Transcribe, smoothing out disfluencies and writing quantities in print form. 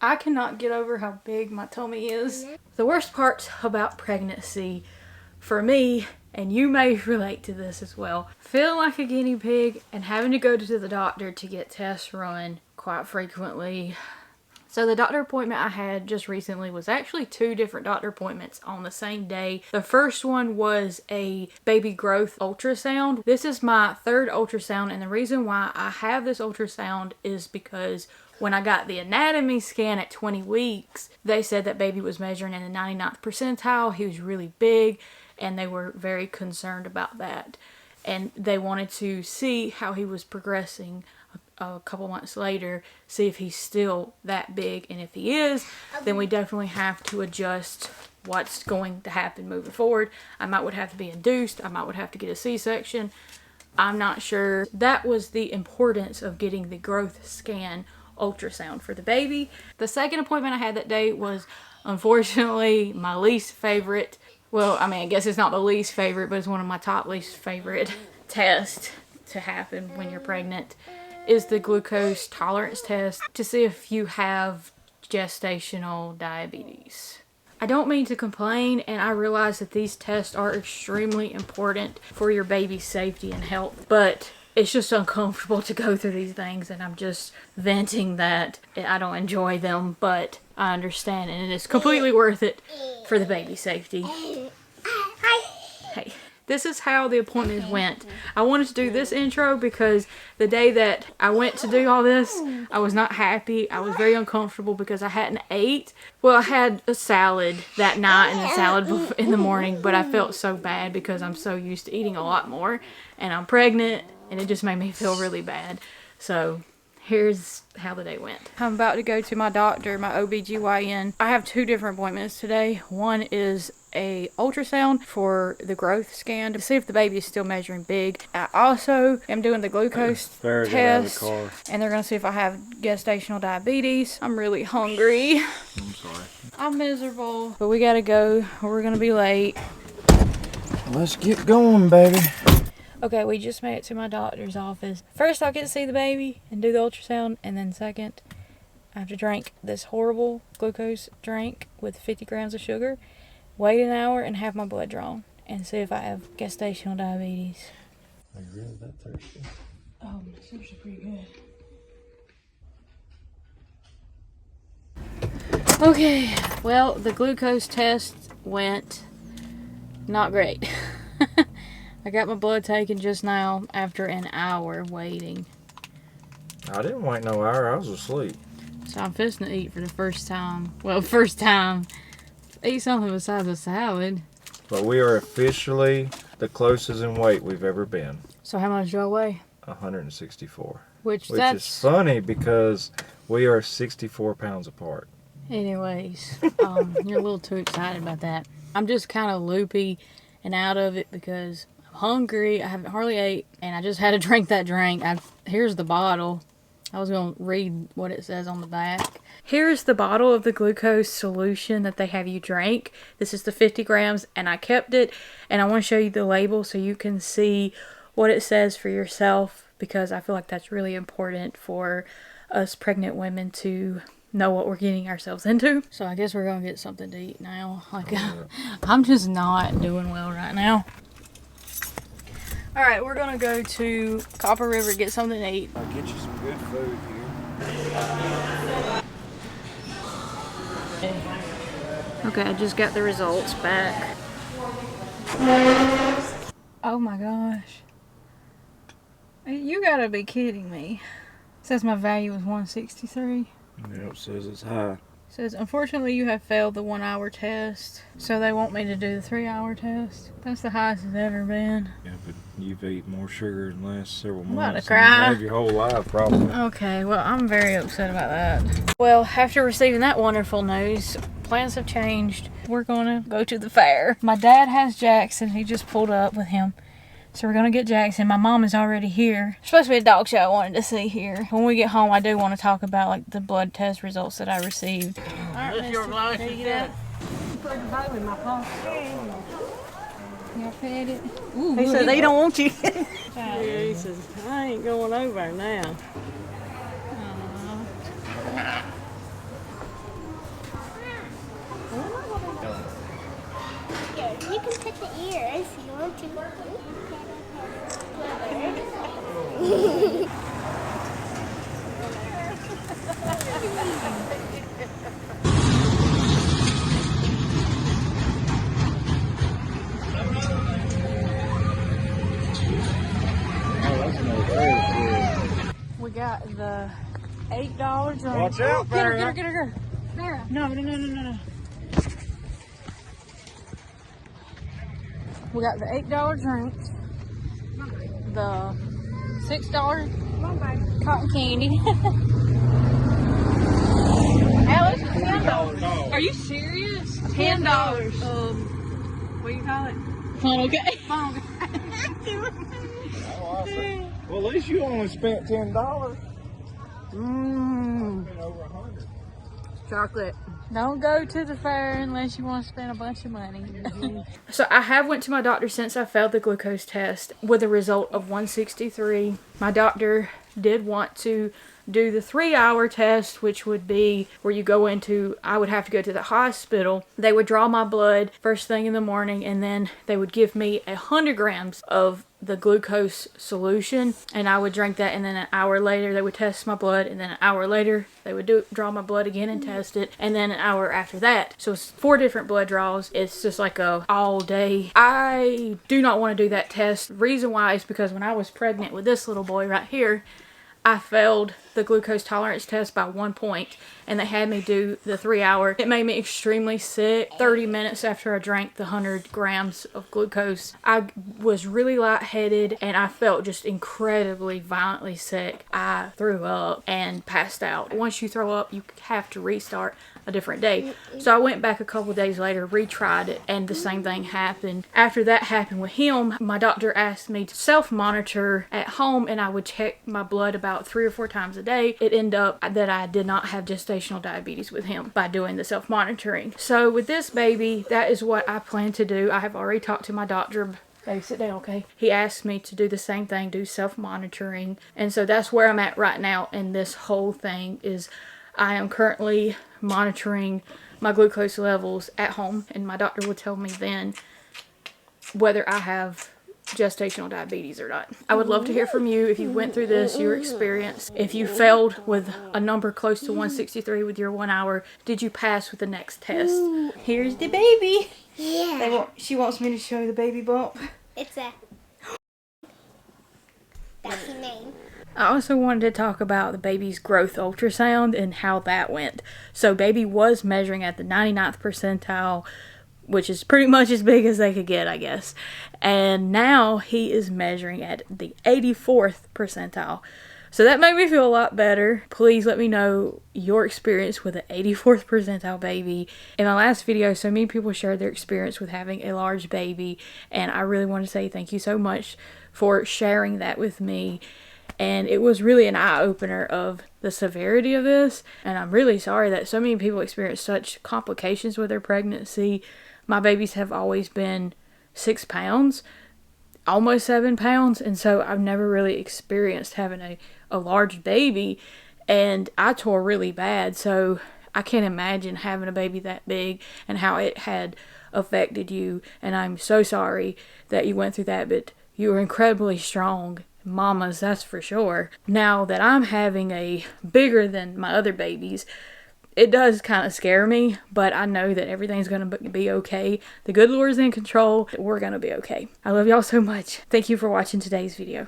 I cannot get over how big my tummy is. The worst part about pregnancy for me, and you may relate to this as well, feeling like a guinea pig and having to go to the doctor to get tests run quite frequently. So the doctor appointment I had just recently was actually 2 different doctor appointments on the same day. The first one was a baby growth ultrasound. This is my 3rd ultrasound, and the reason why I have this ultrasound is because when I got the anatomy scan at 20 weeks, they said that baby was measuring in the 99th percentile. He was really big, and they were very concerned about that. And they wanted to see how he was progressing a couple months later, see if he's still that big, and if he is, then we definitely have to adjust what's going to happen moving forward. I might would have to be induced, I might would have to get a C-section, I'm not sure. That was the importance of getting the growth scan ultrasound for the baby. The second appointment I had that day was unfortunately my least favorite. Well, I mean, I guess it's not the least favorite, but it's one of my top least favorite tests to happen when you're pregnant, is the glucose tolerance test to see if you have gestational diabetes. I don't mean to complain, and I realize that these tests are extremely important for your baby's safety and health, but it's just uncomfortable to go through these things, and I'm just venting that I don't enjoy them, but I understand, and it is completely worth it for the baby's safety. Hey. This is how the appointments went. I wanted to do this intro because the day that I went to do all this, I was not happy. I was very uncomfortable because I hadn't ate. Well, I had a salad that night and a salad in the morning, but I felt so bad because I'm so used to eating a lot more, and I'm pregnant, and it just made me feel really bad. So here's how the day went. I'm about to go to my doctor, my OBGYN. I have 2 different appointments today. One is a ultrasound for the growth scan to see if the baby is still measuring big. I also am doing the glucose test, and they're going to see if I have gestational diabetes. I'm really hungry. I'm sorry. I'm miserable, but we gotta go or we're going to be late. Let's get going, baby. Okay, we just made it to my doctor's office. First, I'll get to see the baby and do the ultrasound, and then second, I have to drink this horrible glucose drink with 50 grams of sugar, wait an hour, and have my blood drawn, and see if I have gestational diabetes. Are you really that thirsty? Oh, my thirst is pretty good. Okay, well, the glucose test went not great. I got my blood taken just now after an hour waiting. I didn't wait no hour. I was asleep. So I'm fixing to eat for the first time. Well, first time. Eat something besides a salad. But we are officially the closest in weight we've ever been. So how much do I weigh? 164. Which is funny because we are 64 pounds apart. Anyways, you're a little too excited about that. I'm just kind of loopy and out of it because I'm hungry. I haven't hardly ate, and I just had to drink that drink. Here's the bottle. I was going to read what it says on the back. Here's the bottle of the glucose solution that they have you drink. This is the 50 grams, and I kept it, and I want to show you the label so you can see what it says for yourself, because I feel like that's really important for us pregnant women to know what we're getting ourselves into. So I guess we're going to get something to eat now. I'm just not doing well right now. Alright, we're going to go to Copper River, get something to eat. I'll get you some good food here. Okay, I just got the results back. Oh my gosh. You gotta be kidding me. It says my value was 163. Yeah, it says it's high. It says, unfortunately, you have failed the 1 hour test. So they want me to do the 3 hour test. That's the highest it's ever been. Yeah, but you've eaten more sugar in the last several I'm about months to cry. than you have your whole life, probably. Okay, well, I'm very upset about that. Well, after receiving that wonderful news, plans have changed. We're gonna go to the fair. My dad has Jackson. He just pulled up with him. So we're gonna get Jackson. My mom is already here. There's supposed to be a dog show I wanted to see here. When we get home, I do want to talk about like the blood test results that I received. Alright, Is this your license? Put the baby in my pocket. Y'all pet it? Ooh, He said they don't want you. Yeah, He says, I ain't going over now. You can put the ears if you want to. We got the $8 drink. Watch out, Farrah. Get her. Farrah. No. We got the $8 drinks, the $6 cotton candy. Alice, $10. Are you serious? $10. What do you call it? Funnel cake. Well, at least you only spent $10. Mmm. Over 100. Chocolate. Don't go to the fair unless you want to spend a bunch of money. So I have went to my doctor since I failed the glucose test with a result of 163. My doctor did want to do the 3-hour test, which would be where you go into, I would have to go to the hospital. They would draw my blood first thing in the morning, and then they would give me 100 grams of the glucose solution, and I would drink that, and then an hour later they would test my blood, and then an hour later they would draw my blood again and test it, and then an hour after that. So it's 4 different blood draws. It's just like a all day. I do not want to do that test. Reason why is because when I was pregnant with this little boy right here, I failed the glucose tolerance test by 1 point, and they had me do the 3-hour. It made me extremely sick. 30 minutes after I drank the 100 grams of glucose, I was really lightheaded, and I felt just incredibly violently sick. I threw up and passed out. Once you throw up, you have to restart a different day. So I went back a couple days later, retried it, and the same thing happened. After that happened with him, my doctor asked me to self-monitor at home, and I would check my blood about 3 or 4 times a day. It ended up that I did not have gestational diabetes with him by doing the self-monitoring. So with this baby, that is what I plan to do. I have already talked to my doctor. Baby, sit down, okay? He asked me to do the same thing, do self-monitoring. And so that's where I'm at right now. And this whole thing is I am currently monitoring my glucose levels at home. And my doctor will tell me then whether I have gestational diabetes or not. I would love to hear from you if you went through this, your experience. If you failed with a number close to 163 with your 1 hour, did you pass with the next test? Here's the baby. Yeah. She wants me to show the baby bump. It's a... That's the name. I also wanted to talk about the baby's growth ultrasound and how that went. So baby was measuring at the 99th percentile, which is pretty much as big as they could get, I guess. And now he is measuring at the 84th percentile. So that made me feel a lot better. Please let me know your experience with an 84th percentile baby. In my last video, so many people shared their experience with having a large baby, and I really want to say thank you so much for sharing that with me. And it was really an eye-opener of the severity of this. And I'm really sorry that so many people experience such complications with their pregnancy. My babies have always been 6 pounds, almost 7 pounds. And so I've never really experienced having a large baby. And I tore really bad. So I can't imagine having a baby that big and how it had affected you. And I'm so sorry that you went through that. But you were incredibly strong. Mamas, that's for sure. Now that I'm having a bigger than my other babies, it does kind of scare me, but I know that everything's going to be okay. The good Lord's in control. We're going to be okay. I love y'all so much. Thank you for watching today's video.